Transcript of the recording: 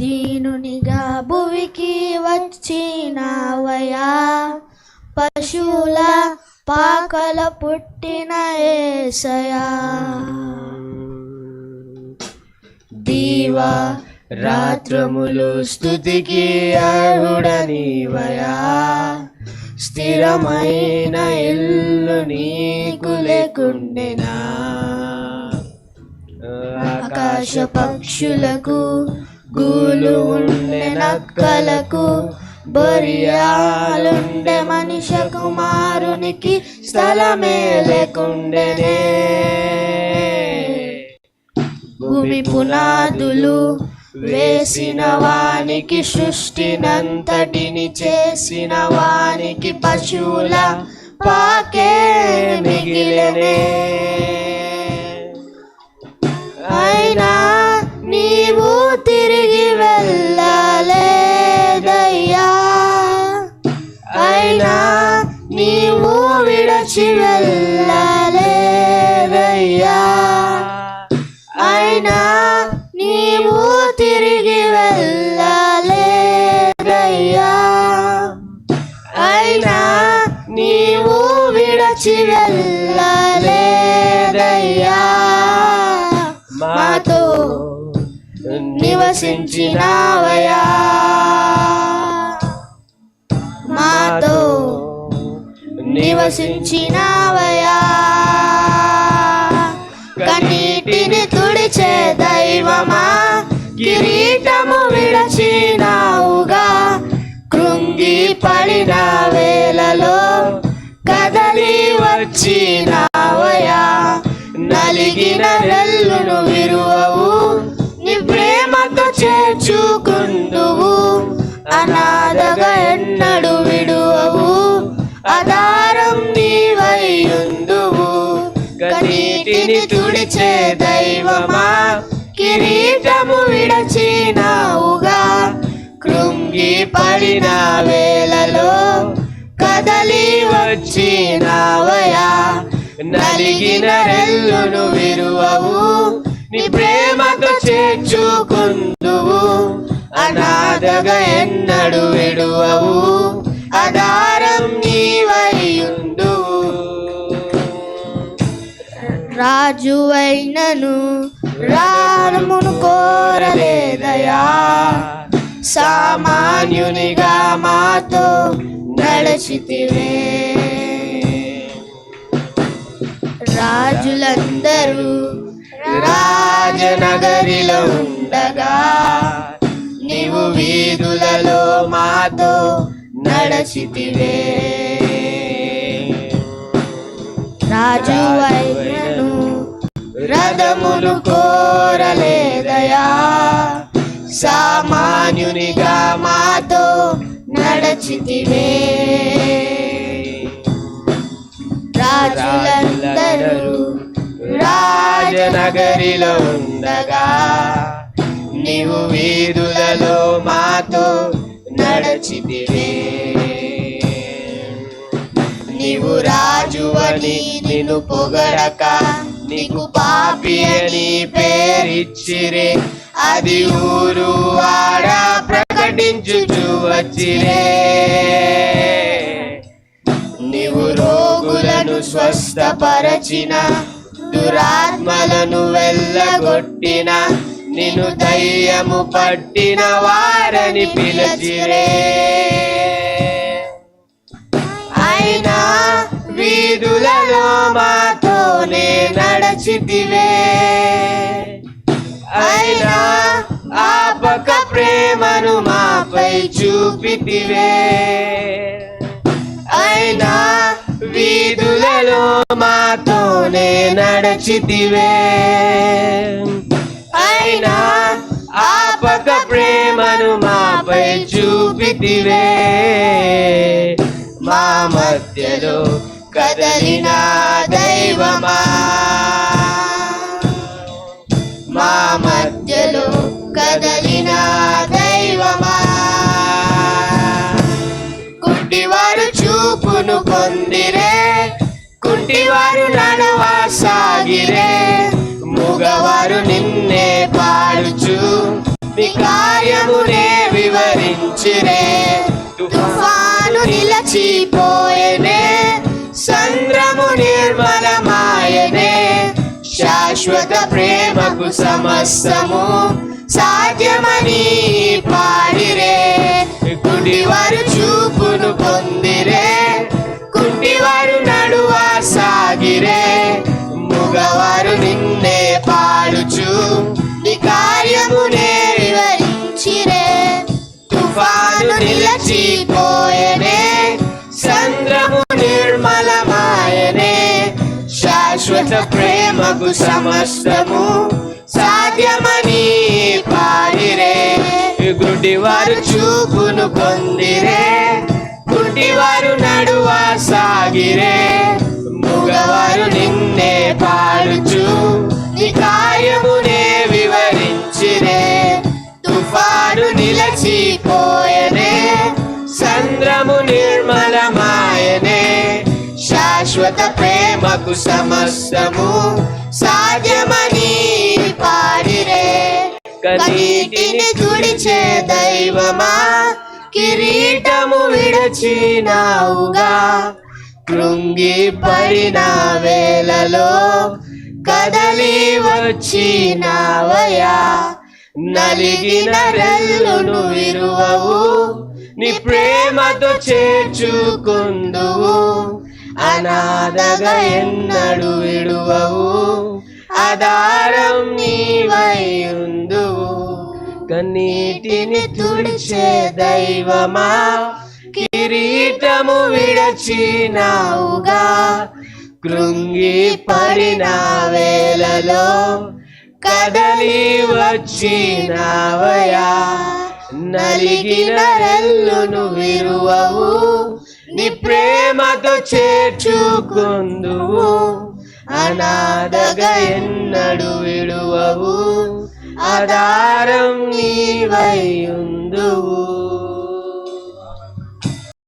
దీనునిగా భువికి వచ్చినవయా, పశువుల పాకల పుట్టిన యేసయ్యా. దీవా రాత్రములు స్తుతికి అర్హుడనివయా, స్థిరమైన ఇల్లు నీకు లేకుండెనా. ఆకాశ పక్షులకు గూలు ఉండే, నక్కలకు బొరియాలుండే, మనిషి కుమారునికి స్థలమే లేకుండెనే. భూమి పునాదులు వేసిన వానికి, సృష్టినంతటిని చేసిన వానికి పశువుల పాకే మిగిలనే. అయినా నీవు తిరిగి వెళ్ళలేదయ్యా, అయినా నీవు విడచి వెళ్ళలేదయ్యా, అయినా నీవు తిరిగి వెళ్ళలేదయ్యా, అయినా నీవు విడచి వెళ్ళలేదయ్యా. మాతో నివసించినావయా, మాతో నివసించినావయా. కన్నీటిని తుడిచే దైవమా, కిరీటము విడచినావుగా. కృంగి పడిన వేళలో కదలి వచ్చినావయా. నలిగిన రెల్లును విరువవు, నీ ప్రేమతో చేర్చుకుందువు. అనాథగా ఎన్నడు విడువవు, ఆధారం నీవైయుందువు. కన్నీటిని తుడిచే దైవమా, కిరీటము విడచినావుగా. కృంగి పడిన వేళలో కదలి వచ్చినావయా. నలిగిన రెల్లును విరువవు, నీ ప్రేమతో చేర్చుకుందువు. అనాథగా ఎన్నడు విడువవు, ఆధారం నీవైయుందువు. రాజువైనను రామును కోరలేదయా, సామాన్యునిగా మాతో నడచితివే. రాజులందరూ రాజనగరిలో ఉండగా, నీవు వీధులలో మాతో నడచితివే. రాజువైనను రథమును కోరలేదయా, సామాన్యునిగా మాతో నడచితివే. రాజులందరూ రాజనగరిలో ఉండగా, నీవు వీధులలో మాతో నడచితివే. నీవు రాజువని నిన్ను పొగడక, నీకు పాపి అని పేరిచ్చిరే. అది ఊరు వాడ ప్రకటించుచు వచ్చిరే. నీవు రోగులను స్వస్థపరచిన, దురాత్మలను వెళ్ళగొట్టిన, నిన్ను దయ్యము పట్టిన వారని పిలిచిరే. అయినా వీధులలో మాతోనే నడచితివే. అయినా ఆపక ప్రేమను మాపై చూపితివే. అయినా వీధులలో మాతోనే నడచితివే. అయినా ఆపక ప్రేమను మాపై చూపితివే. మా మధ్యలో కదలిన దైవమా, మా మధ్యలో కదలిన దైవమా. కుంటివారు చూపును పొందిరే, కుంటివారు నడవసాగిరే. మగవారు నిన్నే పాడుచు, నీ కార్యము వివరించిరే తుఫాను నిలచిపోయెనే సంద్రము నిర్మలమాయనే శాశ్వత ప్రేమకు సమస్తము సాధ్యమని పాడిరే గుడివారు చూపును పొందిరే కుంటివారు నడువా సాగిరే మగవారు నిన్నే పాడుచు నీ కార్యమునే వివరించిరే తుఫాను నిలచిపోయెనే సంద్రము నిర్మలమాయనే శాశ్వత ప్రేమకు సమస్తము సాధ్యమని పాడిరే గుడ్డివారు చూపును పొందిరే కుంటివారు నడువా సాగిరే మగవారు నిన్నే పాడుచు నీ కార్యమునే వివరించిరే తుఫాను నిలచిపోయెనే సంద్రము నిర్మలమాయనే శాశ్వత ప్రేమకు సమస్తము సాధ్యమని పాడిరే కన్నీటిని తుడిచే దైవమా కిరీటము విడచినావుగా కృంగి పడిన వేళలో కదలి వచ్చినావయా నలిగిన రెల్లును విరువవు నీ ప్రేమతో చేర్చుకుందువు అనాథగా ఎన్నడు విడువవు ఆధారం నీవైయుందువు కన్నీటిని తుడిచే దైవమా కిరీటము విడచినావుగా కృంగి పడిన వేళలో కదలి వచ్చినావయా నలిగిన రెల్లును విరువవు నీ ప్రేమతో చేర్చుకుందువు అనాథగా ఎన్నడు విడువవు ఆధారం నీవైయుందువు